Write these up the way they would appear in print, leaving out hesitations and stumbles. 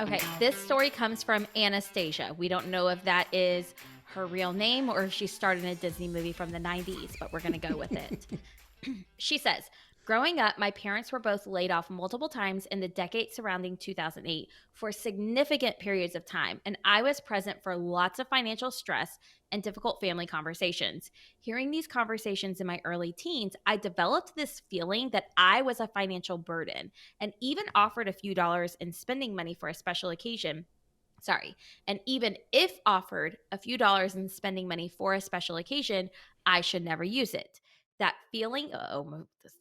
Okay, this story comes from Anastasia. We don't know if that is her real name or if she starred in a Disney movie from the 90s, but we're going to go with it. She says, growing up, my parents were both laid off multiple times in the decade surrounding 2008 for significant periods of time, and I was present for lots of financial stress and difficult family conversations. Hearing these conversations in my early teens, I developed this feeling that I was a financial burden and even offered a few dollars in spending money for a special occasion. Sorry. And even if offered a few dollars in spending money for a special occasion, I should never use it. That feeling,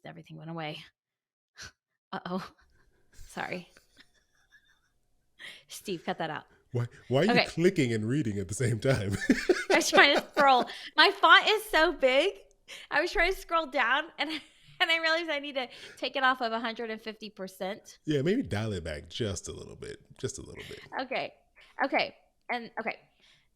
everything went away. Uh-oh. Sorry. Steve, cut that out. Why are you Okay. clicking and reading at the same time? I was trying to scroll. My font is so big. I was trying to scroll down and I realized I need to take it off of 150%. Yeah, maybe dial it back just a little bit. Just a little bit. Okay. Okay. And okay.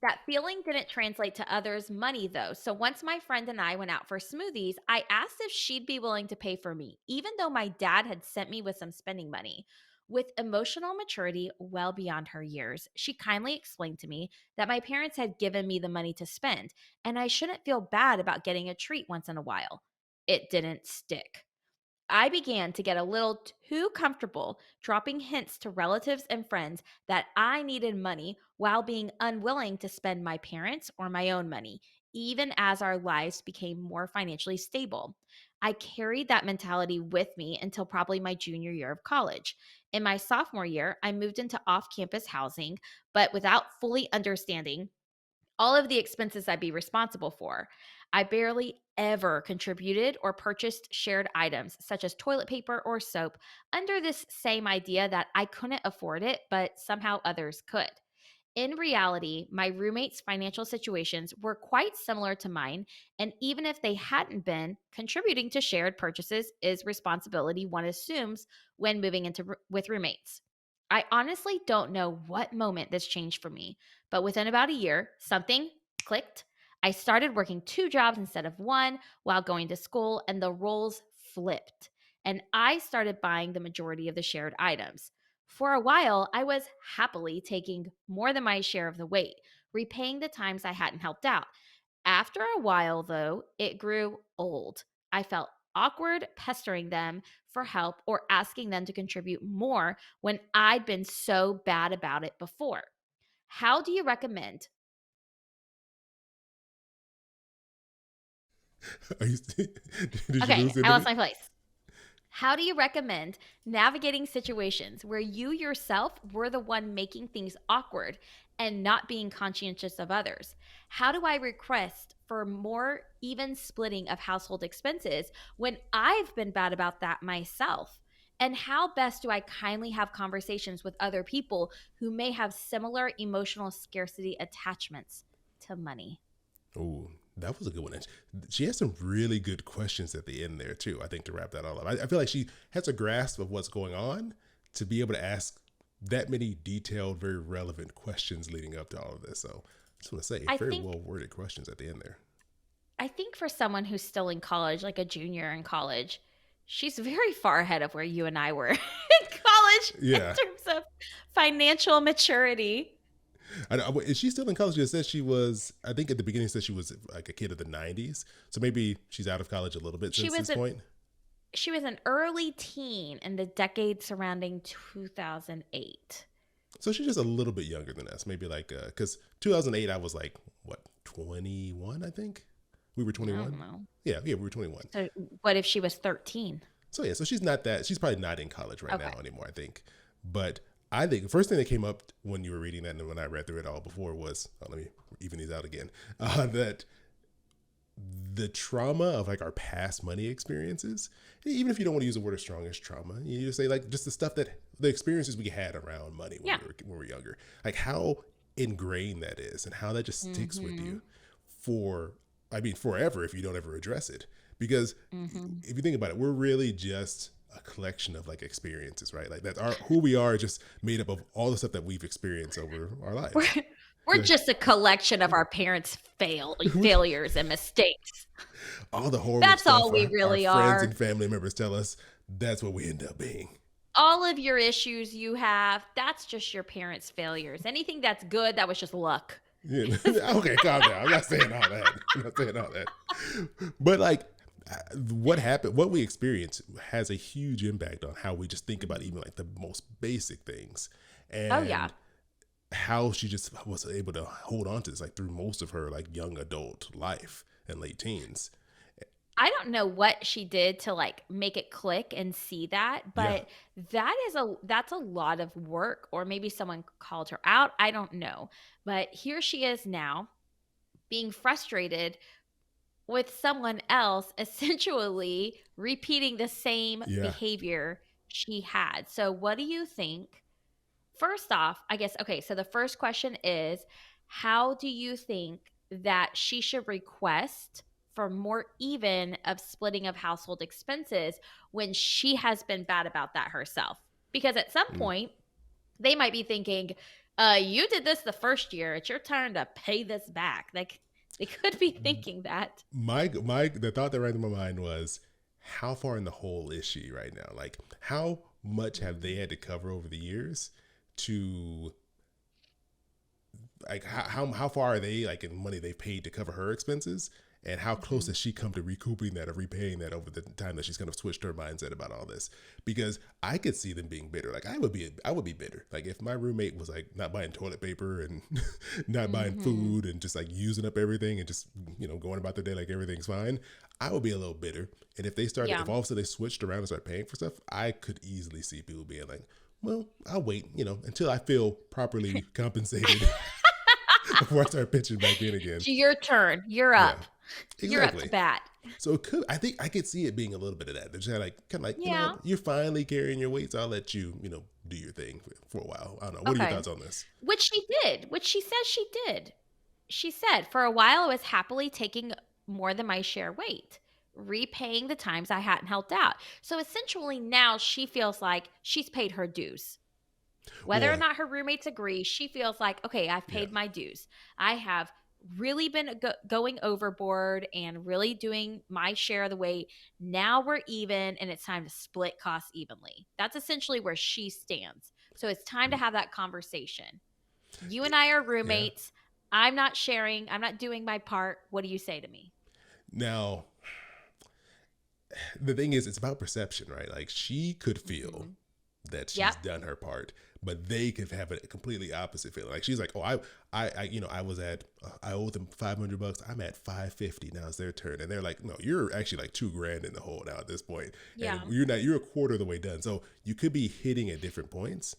That feeling didn't translate to others' money though. So once my friend and I went out for smoothies, I asked if she'd be willing to pay for me, even though my dad had sent me with some spending money. With emotional maturity well beyond her years, she kindly explained to me that my parents had given me the money to spend, and I shouldn't feel bad about getting a treat once in a while. It didn't stick. I began to get a little too comfortable dropping hints to relatives and friends that I needed money while being unwilling to spend my parents' or my own money, even as our lives became more financially stable. I carried that mentality with me until probably my junior year of college. In my sophomore year, I moved into off campus housing, but without fully understanding all of the expenses I'd be responsible for. I barely ever contributed or purchased shared items such as toilet paper or soap under this same idea that I couldn't afford it, but somehow others could. In reality, my roommates' financial situations were quite similar to mine, and even if they hadn't been, contributing to shared purchases is responsibility one assumes when moving into with roommates. I honestly don't know what moment this changed for me, but within about a year, something clicked. I started working two jobs instead of one while going to school, and the roles flipped. And I started buying the majority of the shared items. For a while, I was happily taking more than my share of the weight, repaying the times I hadn't helped out. After a while, though, it grew old. I felt awkward pestering them for help or asking them to contribute more when I'd been so bad about it before. How do you recommend? Did you Okay, lose I lost internet? my place. How do you recommend navigating situations where you yourself were the one making things awkward and not being conscientious of others? How do I request for more even splitting of household expenses when I've been bad about that myself? And how best do I kindly have conversations with other people who may have similar emotional scarcity attachments to money? Oh, that was a good one. And she has some really good questions at the end there too. I think to wrap that all up, I feel like she has a grasp of what's going on to be able to ask that many detailed, very relevant questions leading up to all of this. So I just want to say, I very think well worded questions at the end there. I think for someone who's still in college, like a junior in college, she's very far ahead of where you and I were in college in Yeah, terms of financial maturity. is she still in college? It says she was. I think at the beginning it said she was like a kid of the '90s. So maybe she's out of college a little bit She since was this a point. she was an early teen in the decade surrounding 2008. So she's just a little bit younger than us. Maybe like because 2008 I was like what 21 I think. We were I don't 21. know. Yeah, we were 21. So what if she was 13? So yeah, so she's not that. She's probably not in college right Okay. now anymore. I think, but I think the first thing that came up when you were reading that and when I read through it all before was let me even these out again. That the trauma of like our past money experiences, even if you don't want to use the word as strong as trauma, you just say like just the stuff that the experiences we had around money Yeah. when we were younger, like how ingrained that is and how that just sticks with Mhm. you for, I mean, forever if you don't ever address it. Because Mhm. if you think about it, we're really just a collection of like experiences, right? Like that's our who we are, just made up of all the stuff that we've experienced over our We're lives. we're just a collection of our parents' failures and mistakes. All the horrible That's stuff all we our really friends are. and family members tell us, that's what we end up being. all of your issues you have, that's just your parents' failures. Anything that's good, that was just luck. Yeah. Okay, calm down. I'm not saying all that. I'm not saying all that. But like, what happened, what we experience has a huge impact on how we just think about Mhm. even like the most basic things. Oh, yeah. And how she just was able to hold on to this like through most of her like young adult life and late teens. I don't know what she did to, like, make it click and see that, Yeah. but that's a lot of work, or maybe someone called her out, I don't know. But here she is now being frustrated with someone else essentially repeating the same Yeah. behavior she had. So what do you think? First off, I guess, okay, so the first question is, how do you think that she should request for more even of splitting of household expenses when she has been bad about that herself? Because at some Mm. point, they might be thinking, you did this the first year. It's your turn to pay this back. Like, they could be thinking that. My the thought that ran through my mind was, how far in the hole is she right now? Like, how much have they Mm, had to cover over the years to like how far are they like in money they've paid to cover her expenses, and how close mhm. has she come to recouping that or repaying that over the time that she's kind of switched her mindset about all this? Because I could see them being bitter. Like I would be bitter. Like if my roommate was like not buying toilet paper and not buying Mhm. food and just like using up everything and just going about their day like everything's fine, I would be a little bitter. And if Yeah. all of a sudden they switched around and started paying for stuff, I could easily see people being like, well, I'll wait, until I feel properly compensated before I start pitching back in again. Your turn. You're Yeah, up. You're up to exactly. bat. So it could, I think I could see it being a little bit of that. They're just kind of like, Yeah. you're finally carrying your weight, so I'll let you, do your thing for a while. I don't know. What are your Okay. thoughts on this? Which she did, which she says she did. She said, "For a while, I was happily taking more than my share weight, repaying the times I hadn't helped out." So essentially, now she feels like she's paid her dues. Whether or Well, not her roommates agree, she feels like, okay, I've yeah, paid my dues. I have really been going overboard and really doing my share of the weight. Now we're even and it's time to split costs evenly. That's essentially where she stands. So it's time to have that conversation. You and I are yeah. roommates. I'm not sharing, I'm not doing my part. What do you say to me? Now, the thing is, it's about perception, right? Like she could feel Mhm. that she's Yep. done her part, but they could have a completely opposite feeling. Like she's like, oh, I was at, I owe them $500. I'm at 550. Now it's their turn, and they're like, no, you're actually like $2,000 in the hole now at this point, and Yeah. you're a quarter of the way done. So you could be hitting at different points,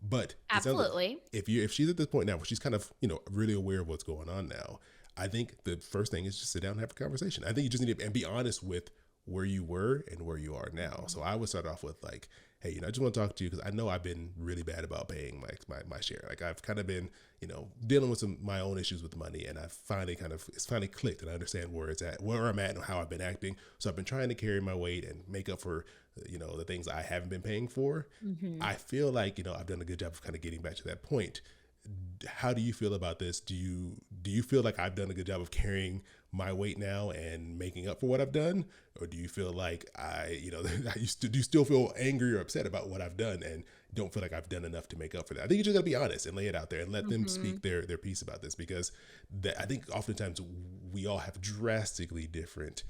but it sounds like Absolutely. if she's at this point now where she's kind of really aware of what's going on now, I think the first thing is just sit down and have a conversation. I think you just need to and be honest with where you were and where you are now. So Mhm. I would start off with like, hey, I just want to talk to you because I know I've been really bad about paying my share. Like I've kind of been, dealing with some my own issues with money, and I've finally it's finally clicked, and I understand where it's at, where I'm at, and how I've been acting. So I've been trying to carry my weight and make up for, the things I haven't been paying for. Mhm. I feel like I've done a good job of kind of getting back to that point. How do you feel about this? Do you feel like I've done a good job of carrying my weight now and making up for what I've done, or do you feel like do you still feel angry or upset about what I've done and don't feel like I've done enough to make up for that? I think you just gotta be honest and lay it out there and let them Mhm. speak their piece about this, because I think oftentimes we all have drastically different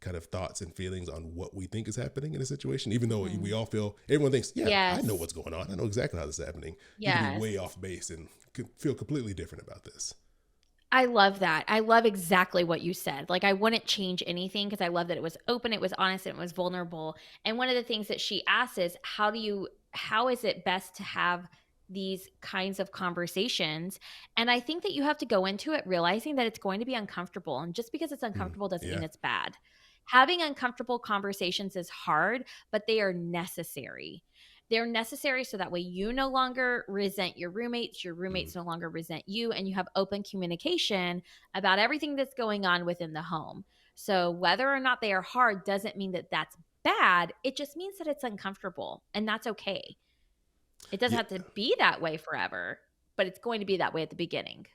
kind of thoughts and feelings on what we think is happening in a situation, even though we Mhm. all feel, everyone thinks, yeah, I know Yes. what's going on, I know exactly how this is happening. You could be Yes. way off base and could feel completely different about this. I love that. I love exactly what you said. Like, I wouldn't change anything because I love that it was open, it was honest, and it was vulnerable. And one of the things that she asked is, how is it best to have these kinds of conversations? And I think that you have to go into it realizing that it's going to be uncomfortable. And just because it's Mm, uncomfortable doesn't mean yeah. it's bad. Having uncomfortable conversations is hard, but they are necessary. They're necessary so that way you no longer resent your Mm, roommates no longer resent you, and you have open communication about everything that's going on within the home. So, whether or not they are hard doesn't mean that that's bad. It just means that it's uncomfortable, and that's okay. It doesn't yeah. have to be that way forever, but it's going to be that way at the beginning.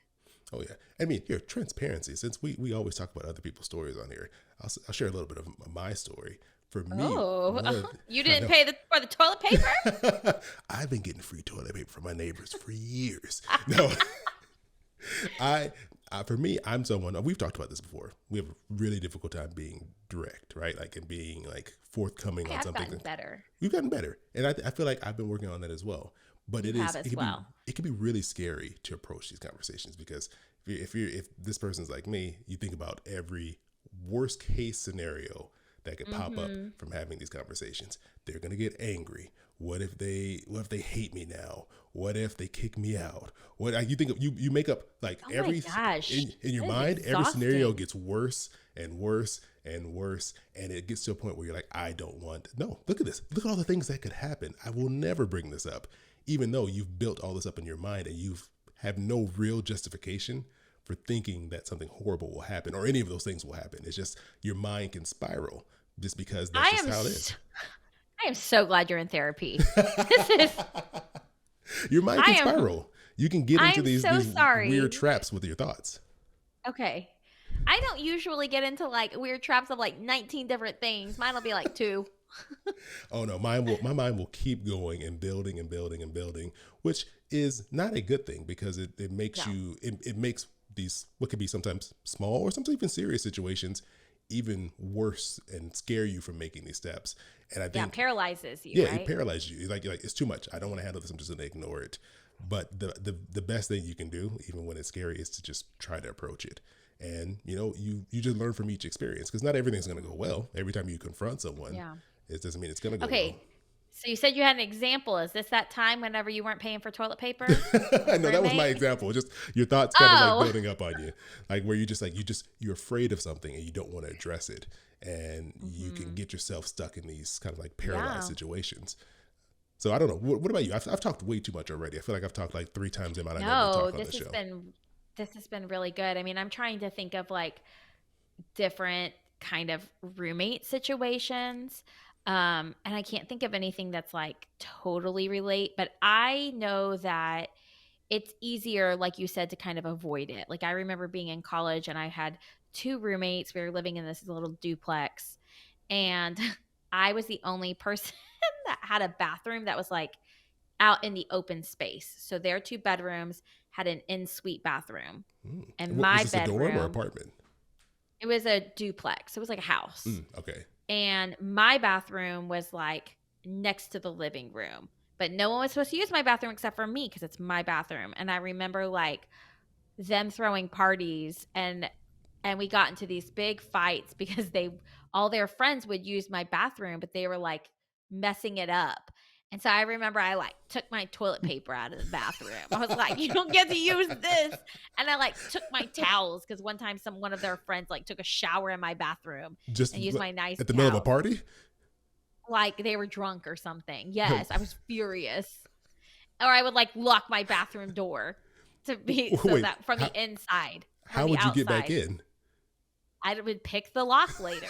Oh yeah. I mean, here, transparency. Since we always talk about other people's stories on here, I'll share a little bit of my story. For me, Oh, one of the, you I didn't know pay for the toilet paper? I've been getting free toilet paper from my neighbors for years. No, I, for me, I'm someone. We've talked about this before. We have a really difficult time being direct, right? Like and being like forthcoming Hey, on I've something. gotten better. We've gotten better, and I feel like I've been working on that as well. But You have it as can be well. really scary to approach these conversations because if this person's like me, you think about every worst case scenario that could pop up Mhm. from having these conversations. They're gonna get angry. What if they hate me now? What if they kick me out? What you think of, you make up like Oh my every gosh. in your That is mind, every scenario exhausting. gets worse and worse and worse, and it gets to a point where you're like, I don't want. No, look at this. Look at all the things that could happen. I will never bring this up, even though you've built all this up in your mind and you've have no real justification for thinking that something horrible will happen or any of those things will happen. It's just your mind can spiral just because that's I just am how it so, is. I am so glad you're in therapy. This is Your mind I can am spiral. You can get I into am so these weird sorry. traps with your thoughts. Okay. I don't usually get into like weird traps of like 19 different things. Mine will be like two. Oh no, my mind will keep going and building and building and building, which is not a good thing because it makes No. it makes these what could be sometimes small or sometimes even serious situations even worse and scare you from making these steps. And I Yeah, think paralyzes you, yeah, it right? paralyzes you. Like it's too much. I don't want to handle this. I'm just gonna ignore it. But the best thing you can do, even when it's scary, is to just try to approach it. And you just learn from each experience because not everything's gonna go well. Every time you confront someone, Yeah. it doesn't mean it's gonna go well. Okay. So you said you had an example. Is this that time whenever you weren't paying for toilet paper with a No, that was my roommate? example. Just your thoughts kind of like Oh. building up on you, like where you just like you're afraid of something and you don't want to address it, and you can Mhm. get yourself stuck in these kind of like paralyzed Yeah. situations. So I don't know. What about you? I've talked way too much already. I feel like I've talked like three times the amount I normally No, talk on the show. this has been really good. I mean, I'm trying to think of like different kind of roommate situations. And I can't think of anything that's like totally relate, but I know that it's easier, like you said, to kind of avoid it. Like I remember being in college and I had two roommates. We were living in this little duplex, and I was the only person that had a bathroom that was like out in the open space. So their two bedrooms had an in suite bathroom, and What was my this, a dorm or bedroom, apartment? it was a duplex. It was like a house. Okay. And my bathroom was like next to the living room. But no one was supposed to use my bathroom except for me because it's my bathroom. And I remember like them throwing parties, and we got into these big fights because they all their friends would use my bathroom, but they were like messing it up. And so I remember I like took my toilet paper out of the bathroom. I was like, "You don't get to use this." And I like took my towels because one time one of their friends like took a shower in my bathroom Just and used my nice at the middle of a towels. party? Like they were drunk or something. Yes, I was furious. Or I would like lock my bathroom door to be so Wait, that from the inside, from how the would you get back outside. in? I would pick the lock later.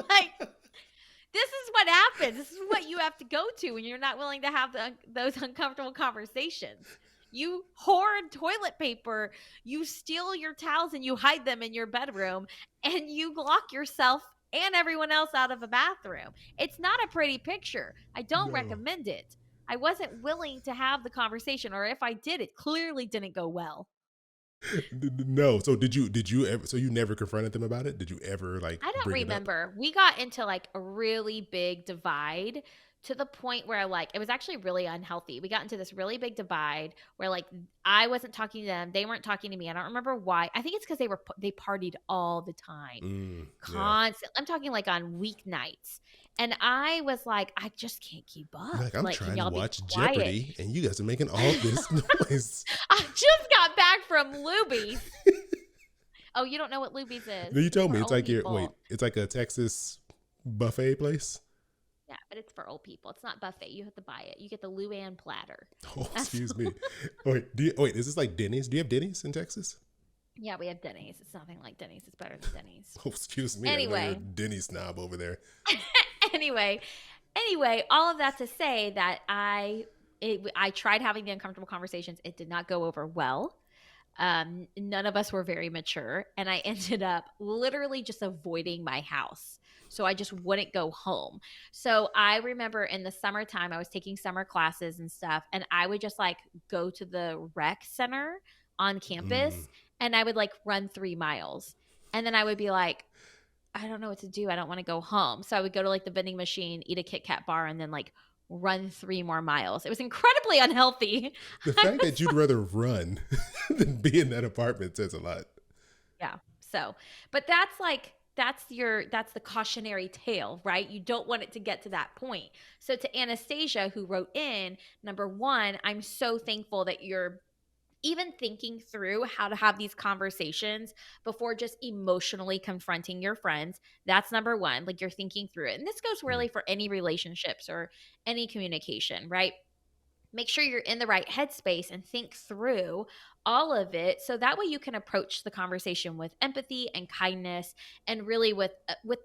Like, this is what happens. This is what you have to go to when you're not willing to have those uncomfortable conversations. You hoard toilet paper, you steal your towels and you hide them in your bedroom, and you lock yourself and everyone else out of a bathroom. It's not a pretty picture. I don't No. recommend it. I wasn't willing to have the conversation, or if I did, it clearly didn't go well. No. So did you ever so you never confronted them about it? Did you ever like I don't bring it up? remember. We got into like a really big divide to the point where like it was actually really unhealthy. We got into this really big divide where like I wasn't talking to them, they weren't talking to me. I don't remember why. I think it's because they partied all the time, Yeah. constant. I'm talking like on weeknights, and I was like, I just can't keep You're up. like, I'm Like, can trying to y'all be watch quiet? Jeopardy and you guys are making all this noise. I just got back from Luby's. Oh, you don't know what Luby's is? No, you It's told for me it's old like your wait, people. it's like a Texas buffet place. Yeah, but it's for old people. It's not buffet. You have to buy it. You get the Luann platter. Oh, That's excuse me. Wait, is this like Denny's? Do you have Denny's in Texas? yeah, we have Denny's. It's nothing like Denny's. It's better than Denny's. Oh, excuse me. I know you're a Anyway, Denny snob over there. anyway, all of that to say that I tried having the uncomfortable conversations. It did not go over well. None of us were very mature, and I ended up literally just avoiding my house. So I just wouldn't go home. So I remember in the summertime, I was taking summer classes and stuff, and I would just like go to the rec center on Mm. campus and I would like run 3 miles. And then I would be like, I don't know what to do. I don't want to go home. So I would go to like the vending machine, eat a Kit Kat bar, and then like run 3 more miles. It was incredibly unhealthy. The I fact that was you'd rather run than be in that apartment says a lot. Yeah. So, but that's like that's the cautionary tale, right? You don't want it to get to that point. So to Anastasia who wrote in, number 1, I'm so thankful that you're even thinking through how to have these conversations before just emotionally confronting your friends. That's number 1. Like you're thinking through it. And this goes Mm. really for any relationships or any communication, right? Make sure you're in the right headspace and think through all of it so that way you can approach the conversation with empathy and kindness and really with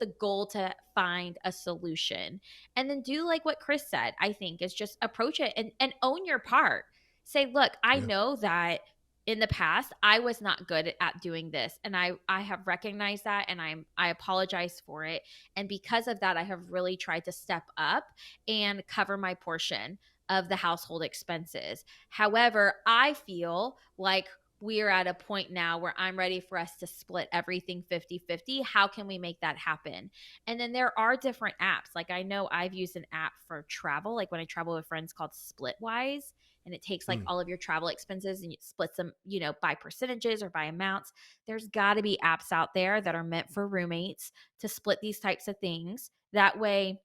the goal to find a solution. And then do like what Chris said, I think, is just approach it and own your part. Say, look, I Yeah. know that in the past I was not good at doing this, and I have recognized that, and I apologize for it, and because of that I have really tried to step up and cover my portion of the household expenses. However, I feel like we're at a point now where I'm ready for us to split everything 50-50. How can we make that happen? And then there are different apps. Like I know I've used an app for travel, like when I travel with friends called Splitwise. And it takes like Mm. all of your travel expenses and it splits them, by percentages or by amounts. There's got to be apps out there that are meant for roommates to split these types of things. That way,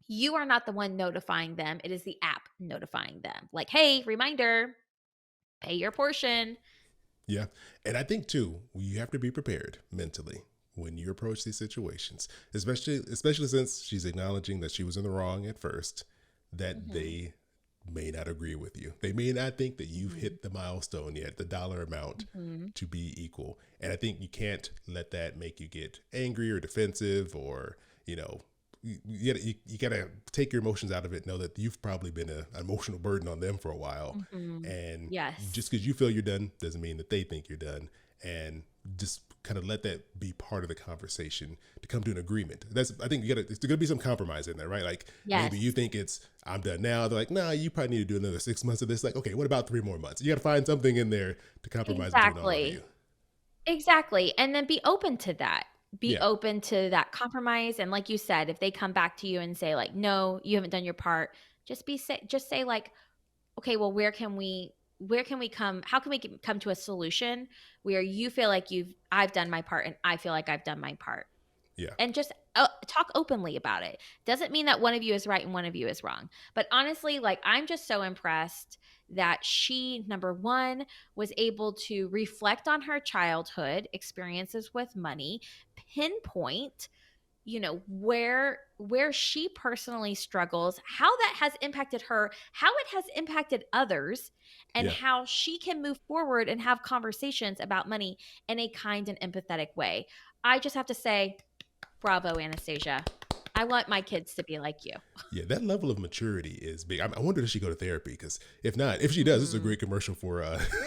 you are not the one notifying them. It is the app notifying them. Like, hey, reminder, pay your portion. Yeah. And I think too, you have to be prepared mentally when you approach these situations, especially since she's acknowledging that she was in the wrong at first, that Mhm, they may not agree with you. They may not think that you've mhm, hit the milestone yet, the dollar amount mhm. to be equal. And I think you can't let that make you get angry or defensive or, you know, you gotta take your emotions out of it. Know that you've probably been an emotional burden on them for a while, Mhm. and just Yes. because you feel you're done doesn't mean that they think you're done. And just kind of let that be part of the conversation to come to an agreement. That's I think there's gonna be some compromise in there, right? Like maybe you Yes. think it's I'm done now. They're like, nah, you probably need to do another 6 months of this. Like, okay, what about 3 more months? You got to find something in there to compromise between all of you. Exactly. Exactly. And then be open to that. Be Yeah, open to that compromise. And like you said, if they come back to you and say, like, no, you haven't done your part, just say like, okay, well, where can we come how can we come to a solution where you feel like I've done my part and I feel like I've done my part, yeah, and just talk openly about it. Doesn't mean that one of you is right and one of you is wrong, but honestly, like, I'm just so impressed that she, number 1, was able to reflect on her childhood experiences with money, pinpoint, where she personally struggles, how that has impacted her, how it has impacted others, and yeah. how she can move forward and have conversations about money in a kind and empathetic way. I just have to say, bravo, Anastasia. I want my kids to be like you. Yeah, that level of maturity is big. I wonder if she go to therapy because if not, if she does, it's a Mhm. great commercial for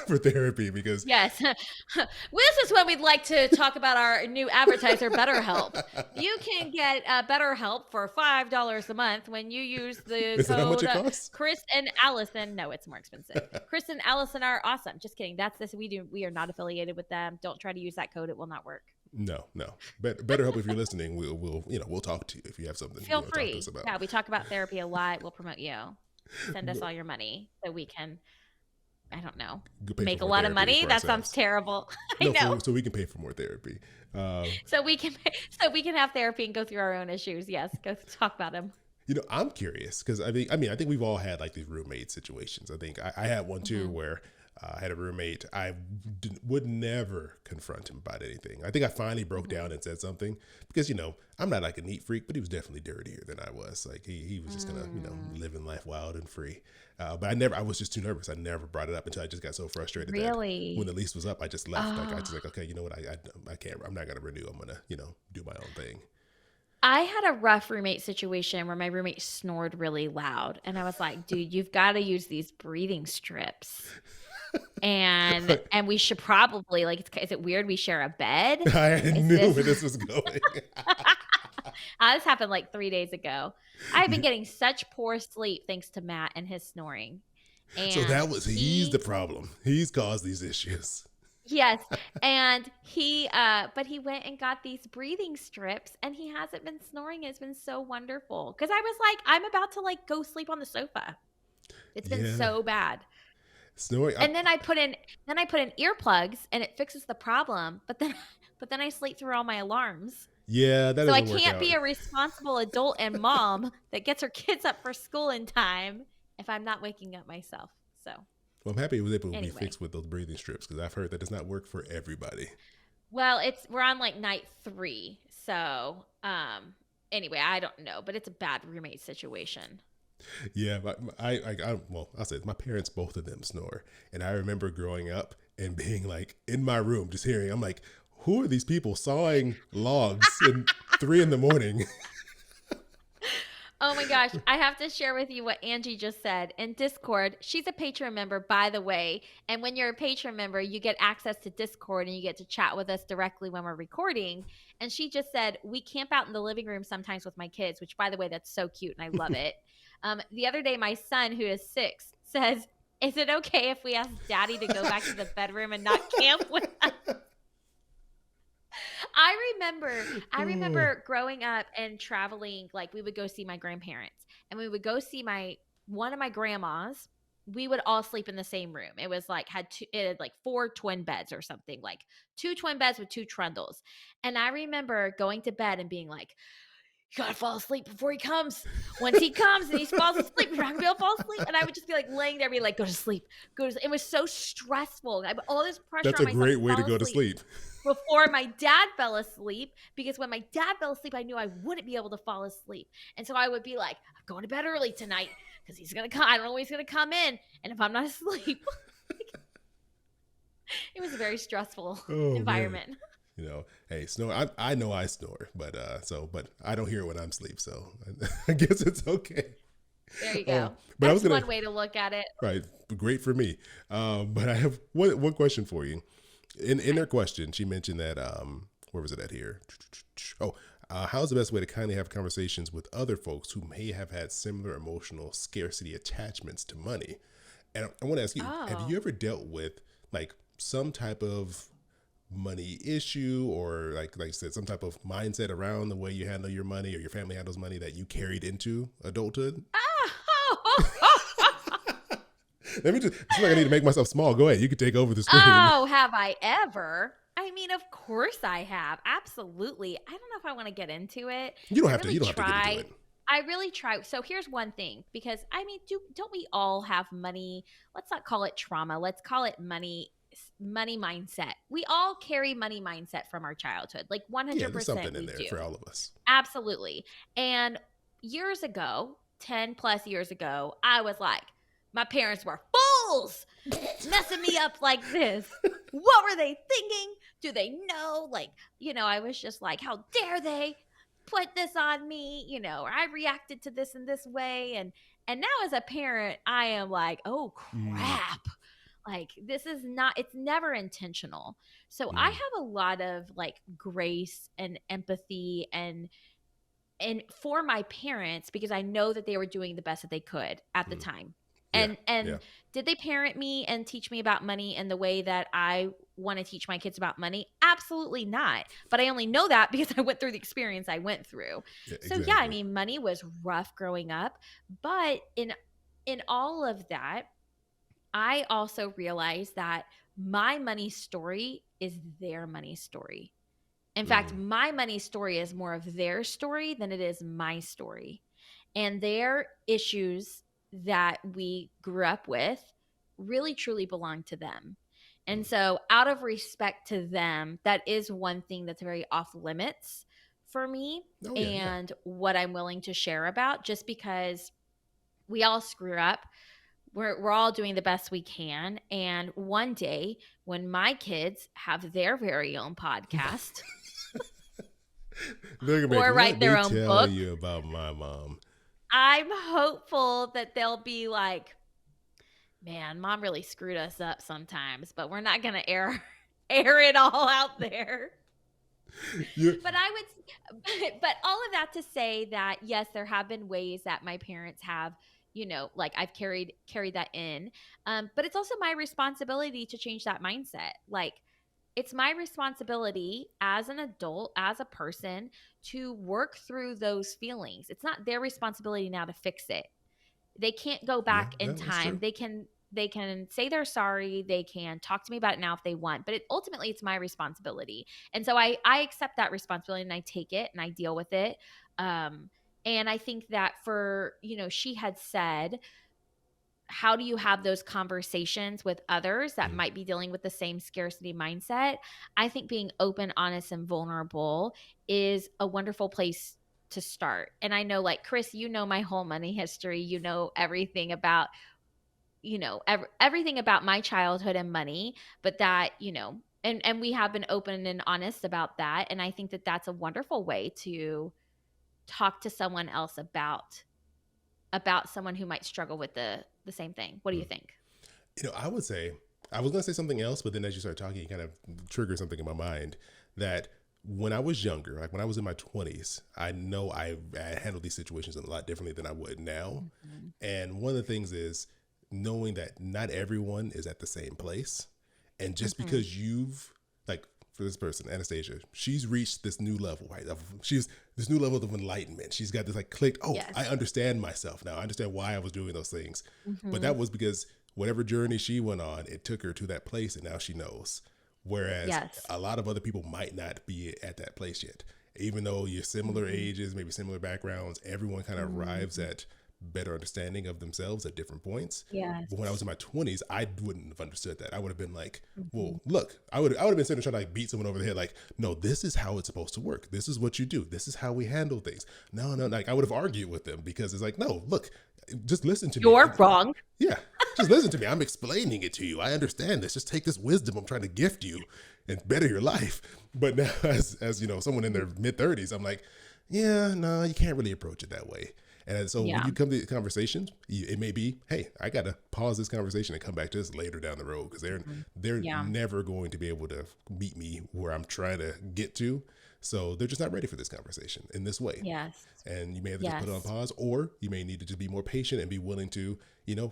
for therapy because Yes. This is when we'd like to talk about our new advertiser, BetterHelp. You can get BetterHelp for $5 a month when you use the is that how much code it costs? Chris and Allison. No, it's more expensive. Chris and Allison are awesome. Just kidding. That's this. We are not affiliated with them. Don't try to use that code. It will not work. No, no. Better hope if you're listening, we'll talk to you if you have something you Feel want to talk to us free. about. Yeah, we talk about therapy a lot. We'll promote you. Send us all your money so we can, I don't know, Go pay for make a more lot of therapy money. for That sounds ourselves. terrible. I No, know. so we can pay for more therapy. Uh, So we can so we can have therapy and go through our own issues. Yes, go talk about them. I'm curious because I think we've all had like these roommate situations. I think I had one too Mhm. where I had a roommate. Would never confront him about anything. I think I finally broke Mhm. down and said something because I'm not like a neat freak, but he was definitely dirtier than I was. Like he was just kind of Mm. living life wild and free. But I was just too nervous. I never brought it up until I just got so frustrated that when the Really? lease was up, I just left. Like I just Oh, like okay, you know what? I can't. I'm not gonna renew. I'm gonna do my own thing. I had a rough roommate situation where my roommate snored really loud, and I was like, "Dude, you've gotta use these breathing strips." And we should probably, like, is it weird we share a bed? I Is knew this where this was going. this happened, like, 3 days ago. I've been getting such poor sleep thanks to Matt and his snoring, So and that was he's the he problem. He's caused these issues. yes, and but he went and got these breathing strips, and he hasn't been snoring. It's been so wonderful because I was like, "I'm about to, like, go sleep on the sofa." It's been Yeah, so bad. snoring. And then I put in earplugs, and it fixes the problem, but then but then I sleep through all my alarms. Yeah, that So I doesn't work can't out. be a responsible adult and mom that gets her kids up for school in time if I'm not waking up myself. So, Well, I'm happy it was able to be anyway. fixed with those breathing strips because I've heard that does not work for everybody. Well, we're on, like, night 3. So, anyway, I don't know, but it's a bad roommate situation. Yeah, well, I'll say it, my parents, both of them snore, and I remember growing up and being like in my room, just hearing. I'm like, who are these people sawing logs in 3 in the morning? Oh my gosh, I have to share with you what Angie just said in Discord. She's a patron member, by the way. And when you're a patron member, you get access to Discord and you get to chat with us directly when we're recording. And she just said, "We camp out in the living room sometimes with my kids," which, by the way, that's so cute and I love it. The other day, my son, who is 6, says, "Is it okay if we ask daddy to go back to the bedroom and not camp with us?" I remember I Oh, remember growing up and traveling, like, we would go see my grandparents, and we would go see my one of my grandmas. We would all sleep in the same room. It was like it had like 4 twin beds or something, like 2 twin beds with 2 trundles. And I remember going to bed and being like, "You gotta fall asleep before he comes. Once he comes and he falls asleep, you're not gonna be able to fall asleep." And I would just be like laying there, be like, "Go to sleep, go to sleep." It was so stressful. I have all this pressure that's on a myself great to way to fall go to asleep sleep. before my dad fell asleep, because when my dad fell asleep, I knew I wouldn't be able to fall asleep. And so I would be like, "I'm going to bed early tonight because he's going to come. I don't know when he's going to come in. And if I'm not asleep," it was a very stressful Oh man. environment. Hey, snore. I know I snore, but I don't hear it when I'm asleep, so I guess it's okay. There you Oh, go. but I was That's gonna one way to look at it. right, great for me. But I have one question for you. In Okay. her question, she mentioned that where was it at here? Oh, how's the best way to kindly have conversations with other folks who may have had similar emotional scarcity attachments to money? And I want to ask you, have Oh. you ever dealt with like some type of money issue or like I said, some type of mindset around the way you handle your money or your family handles money that you carried into adulthood? Let me just, it's like I need to make myself small. Go ahead. You can take over the screen. Oh, have I ever? I mean, of course I have. Absolutely. I don't know if I want to get into it. You don't I have to, really you don't have to get into try. it. I really try. So here's one thing, because I mean, don't we all have money? Let's not call it trauma. Let's call it money mindset. We all carry money mindset from our childhood. Like Yeah, there's 100% something in we there do. for all of us. Absolutely. And years ago, 10 plus years ago, I was like, my parents were fools messing me up like this. What were they thinking? Do they know? Like, I was just like, how dare they put this on me? Or I reacted to this in this way. And now as a parent, I am like, oh Mm, crap. Like, this is not, it's never intentional. So I mm, have a lot of, like, grace and empathy and for my parents, because I know that they were doing the best that they could at the mm. time. Yeah, And yeah, did they parent me and teach me about money in the way that I want to teach my kids about money? Absolutely not. But I only know that because I went through the experience I went through. yeah, So yeah, I exactly. mean, money was rough growing up, but in all of that, I also realized that my money story is their money story. In fact, Mm, my money story is more of their story than it is my story. And their issues that we grew up with really truly belong to them. And mm. so, out of respect to them, that is one thing that's very off limits for me Oh yeah, yeah. and what I'm willing to share about, just because we all screw up. We're all doing the best we can. And one day, when my kids have their very own podcast They're gonna be like, or let write their me own tell book, you about my mom. I'm hopeful that they'll be like, Man, mom really screwed us up sometimes, but we're not gonna air air it all out there. You, But I would but all of that to say that, yes, there have been ways that my parents have, like, I've carried that in, but it's also my responsibility to change that mindset. Like, it's my responsibility as an adult, as a person, to work through those feelings. It's not their responsibility now to fix it. They can't go yeah, back in no, that's time. true. They can say they're sorry. They can talk to me about it now if they want, but ultimately it's my responsibility. And so I accept that responsibility and I take it and I deal with it. Um and I think that she had said, how do you have those conversations with others that Mm, might be dealing with the same scarcity mindset? I think being open, honest, and vulnerable is a wonderful place to start. And I know, like, Chris, my whole money history. You know everything about, everything about my childhood and money, but that, and we have been open and honest about that. And I think that that's a wonderful way to talk to someone else about someone who might struggle with the same thing. What do you mm. think? I would say I was gonna say something else, but then as you start talking, you kind of trigger something in my mind that when I was younger, like when I was in my 20s, I know I handled these situations a lot differently than I would now. Mhm. And one of the things is knowing that not everyone is at the same place. And just Mhm. because you've, like, for this person, Anastasia, she's reached this new level, right? She's this new level of enlightenment. She's got this like clicked, oh, Yes. I understand myself now. I understand why I was doing those things. But that Mhm. was because whatever journey she went on, it took her to that place and now she knows. Whereas Yes. a lot of other people might not be at that place yet. Even though you're similar Mhm. ages, maybe similar backgrounds, everyone kind of arrives Mhm. at better understanding of themselves at different points. But when I was Yes. in my 20s, I wouldn't have understood that. I would have been like, Mhm. well, look, I would have been sitting there trying to like beat someone over the head, like, no, this is how it's supposed to work. This is what you do. This is how we handle things. No, no, like I would have argued with them because it's like, no, look, just listen to me. You're wrong. Yeah, just listen to me. I'm explaining it to you. I understand this. Just take this wisdom I'm trying to gift you and better your life. But now, as someone in their mid 30s, I'm like, yeah, no, you can't really approach it that way. And so when Yeah. you come to conversations, it may be, hey, I got to pause this conversation and come back to this later down the road because Mhm. they're Yeah. never going to be able to meet me where I'm trying to get to. So they're just not ready for this conversation in this way, Yes. and you may have to just put it on Yes. pause, or you may need to just be more patient and be willing to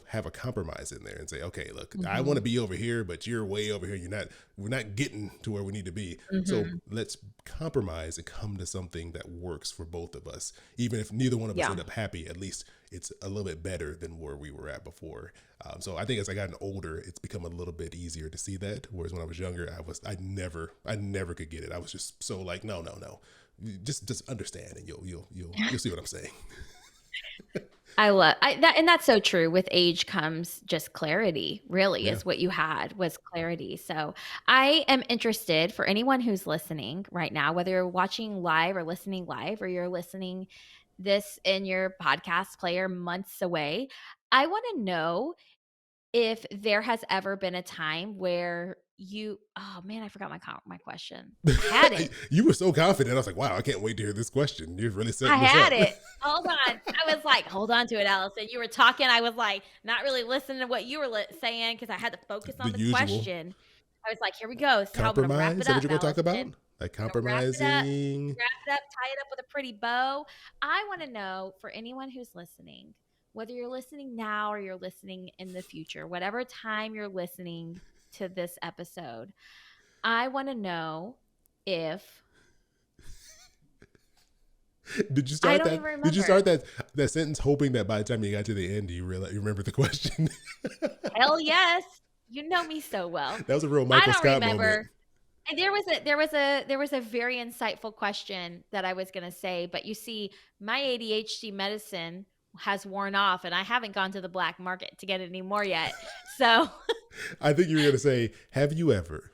have a compromise in there and say, okay, look, I want to Mhm. be over here but you're way over here, we're not getting to where we need to be, so Mhm. let's compromise and come to something that works for both of us. Even if neither one of us Yeah. end up happy, at least it's a little bit better than where we were at before. So I think as I gotten older, it's become a little bit easier to see that, whereas when I was younger, I never could get it. I was just so like, no, no, no, just understand and you'll see what I'm saying. I love that, and that's so true. With age comes just clarity, really, Yeah. is what you had, was clarity. So, I am interested, for anyone who's listening right now, whether you're watching live or listening live, or you're listening this in your podcast player months away, I wanna know if there has ever been a time where oh man, I forgot my question. I had it. You were so confident. I was like, wow, I can't wait to hear this question. You're really I setting this had up. it. Hold on. I was like, "Hold on to it, Allison." You were talking, I was, like, not really listening to what you were saying because I had to focus The on the usual question. I was like, "Here we go. This is how I'm gonna wrap compromise. Is it that what up, you're going to talk Allison. about? Like Gonna wrap it up, compromising. tie it up with a pretty bow." I wanna know, for anyone who's listening, whether you're listening now or you're listening in the future, whatever time you're listening to this episode, I wanna know if Did you I start don't that? even Did you remember. start that sentence hoping that by the time you got to the end, you remember the question? Hell yes. You know me so well. That was a real I Michael don't Scott moment. remember. And there was a very insightful question that I was gonna say, but you see, my ADHD medicine has worn off, and I haven't gone to the black market to get it anymore yet. So I think you were going to say, have you ever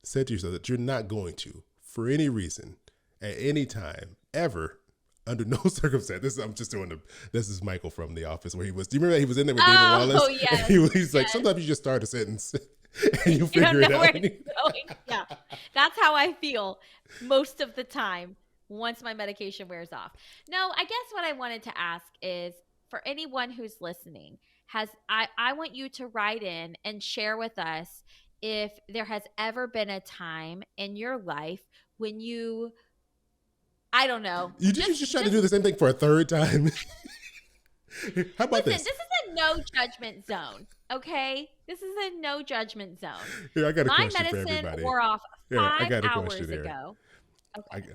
said to yourself that you're not going to, for any reason, at any time, ever, under no circumstance. I'm just doing this is Michael from The Office where he was. Do you remember that he was in there with David Oh, Wallace? And yes, he's like, yes. sometimes you just start a sentence and you You don't figure know it where out. it's going. Yeah. That's how I feel most of the time once my medication wears off. No, I guess what I wanted to ask is, for anyone who's listening, I want you to write in and share with us if there has ever been a time in your life when you, I don't know, You just try to do the same thing for a third time. How about listen, this? this is a no judgment zone, okay? This is a no judgment zone. Here, I got a My question for medicine everybody. wore off Here, I 5 got a question hours here. ago. I, Okay.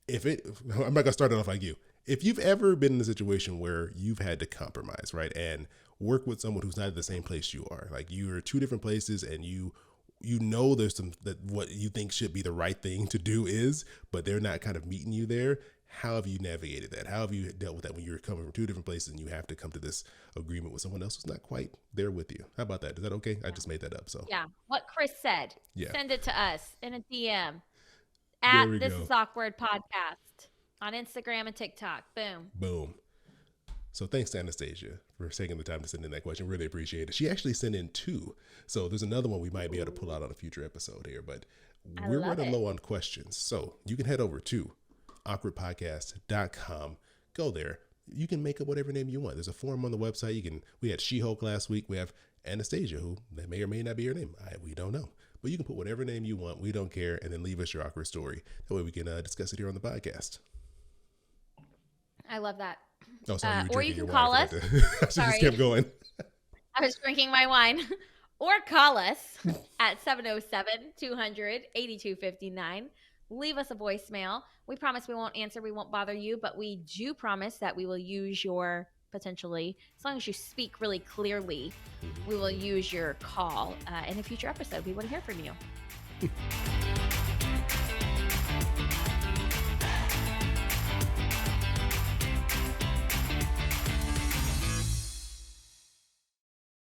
if it, I'm not gonna start it off like you. If you've ever been in a situation where you've had to compromise, right, and work with someone who's not at the same place you are, like you're two different places, and you know there's some that what you think should be the right thing to do is, but they're not kind of meeting you there. How have you navigated that? How have you dealt with that when you're coming from two different places and you have to come to this agreement with someone else who's not quite there with you? How about that? Is that okay? I just made that up. So Yeah, what Chris said. yeah, Send it to us in a DM at there we This go. Is Awkward Podcast on Instagram and TikTok. Boom. Boom. So thanks to Anastasia for taking the time to send in that question. Really appreciate it. She actually sent in two. So there's another one we might be able to pull out on a future episode here, but I we're love running it. low on questions. So you can head over to awkwardpodcast.com. Go there. You can make up whatever name you want. There's a form on the website. We had She-Hulk last week. We have Anastasia, who that may or may not be her name. We don't know. But you can put whatever name you want. We don't care. And then leave us your awkward story. That way we can discuss it here on the podcast. I love that. Oh, sorry, you were Or you drinking can your call wine. us. I should just Sorry. kept going. I was drinking my wine. Or call us at 707 200 8259. Leave us a voicemail. We promise we won't answer, we won't bother you, but we do promise that we will use your, potentially, as long as you speak really clearly, we will use your call in a future episode. We want to hear from you.